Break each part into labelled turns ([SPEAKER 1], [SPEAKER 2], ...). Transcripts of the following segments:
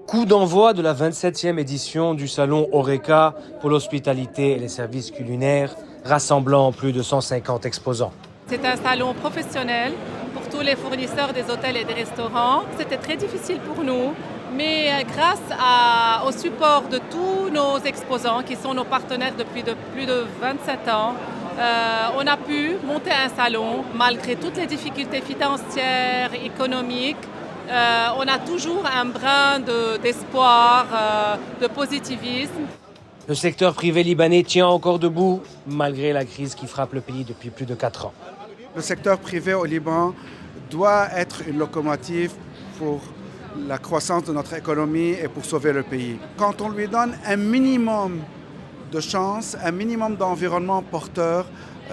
[SPEAKER 1] Coup d'envoi de la 27e édition du salon Horeca pour l'hospitalité et les services culinaires, rassemblant plus de 150 exposants.
[SPEAKER 2] C'est un salon professionnel pour tous les fournisseurs des hôtels et des restaurants. C'était très difficile pour nous, mais grâce au support de tous nos exposants, qui sont nos partenaires depuis plus de 27 ans, on a pu monter un salon malgré toutes les difficultés financières, économiques. On a toujours un brin d'espoir, de positivisme.
[SPEAKER 1] Le secteur privé libanais tient encore debout, malgré la crise qui frappe le pays depuis plus de 4 ans.
[SPEAKER 3] Le secteur privé au Liban doit être une locomotive pour la croissance de notre économie et pour sauver le pays. Quand on lui donne un minimum de chance, un minimum d'environnement porteur,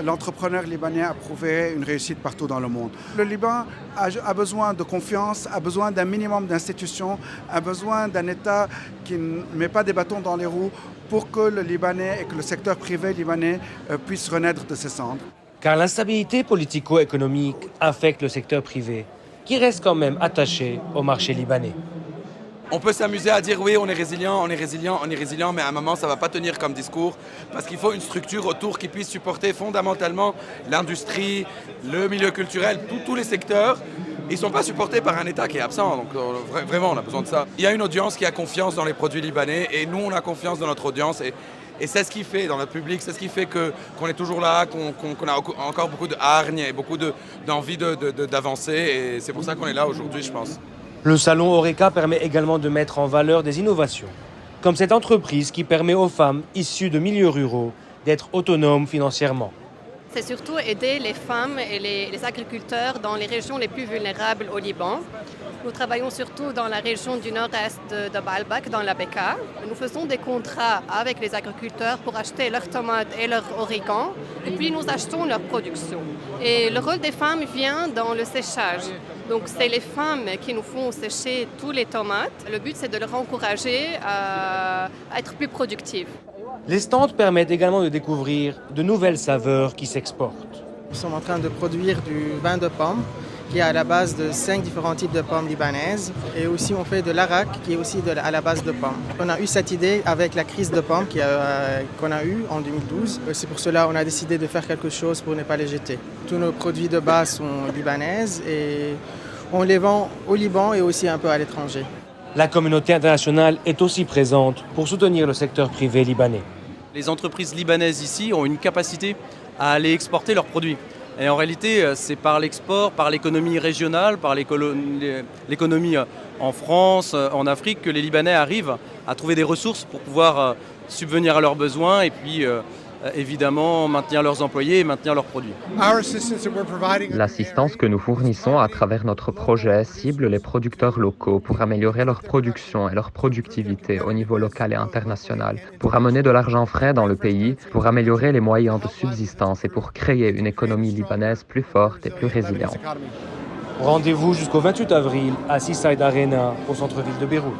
[SPEAKER 3] l'entrepreneur libanais a prouvé une réussite partout dans le monde. Le Liban a besoin de confiance, a besoin d'un minimum d'institutions, a besoin d'un État qui ne met pas des bâtons dans les roues pour que le Libanais et que le secteur privé libanais puisse renaître de ses cendres.
[SPEAKER 1] Car l'instabilité politico-économique affecte le secteur privé, qui reste quand même attaché au marché libanais.
[SPEAKER 4] On peut s'amuser à dire oui, on est résilient, mais à un moment, ça ne va pas tenir comme discours parce qu'il faut une structure autour qui puisse supporter fondamentalement l'industrie, le milieu culturel, tous les secteurs. Ils ne sont pas supportés par un État qui est absent, donc vraiment, on a besoin de ça. Il y a une audience qui a confiance dans les produits libanais et nous, on a confiance dans notre audience. Et c'est ce qui fait, dans notre public, c'est ce qui fait qu'on est toujours là, qu'on a encore beaucoup de hargne et beaucoup d'envie d'avancer. Et c'est pour ça qu'on est là aujourd'hui, je pense.
[SPEAKER 1] Le salon Horeca permet également de mettre en valeur des innovations, comme cette entreprise qui permet aux femmes issues de milieux ruraux d'être autonomes financièrement.
[SPEAKER 5] C'est surtout aider les femmes et les agriculteurs dans les régions les plus vulnérables au Liban. Nous travaillons surtout dans la région du nord-est de Baalbek, dans la Bekaa. Nous faisons des contrats avec les agriculteurs pour acheter leurs tomates et leurs origan, et puis nous achetons leur production. Et le rôle des femmes vient dans le séchage. Donc c'est les femmes qui nous font sécher tous les tomates. Le but, c'est de leur encourager à être plus productives.
[SPEAKER 1] Les stands permettent également de découvrir de nouvelles saveurs qui s'exportent.
[SPEAKER 6] Nous sommes en train de produire du vin de pomme qui est à la base de 5 différents types de pommes libanaises. Et aussi on fait de l'arak qui est aussi à la base de pommes. On a eu cette idée avec la crise de pommes qu'on a eue en 2012. C'est pour cela qu'on a décidé de faire quelque chose pour ne pas les jeter. Tous nos produits de base sont libanaises et on les vend au Liban et aussi un peu à l'étranger.
[SPEAKER 1] La communauté internationale est aussi présente pour soutenir le secteur privé libanais.
[SPEAKER 7] Les entreprises libanaises ici ont une capacité à aller exporter leurs produits. Et en réalité, c'est par l'export, par l'économie régionale, par l'économie en France, en Afrique, que les Libanais arrivent à trouver des ressources pour pouvoir subvenir à leurs besoins et puis évidemment maintenir leurs employés et maintenir leurs produits.
[SPEAKER 8] L'assistance que nous fournissons à travers notre projet cible les producteurs locaux pour améliorer leur production et leur productivité au niveau local et international, pour amener de l'argent frais dans le pays, pour améliorer les moyens de subsistance et pour créer une économie libanaise plus forte et plus résiliente.
[SPEAKER 1] Rendez-vous jusqu'au 28 avril à Seaside Arena au centre-ville de Beyrouth.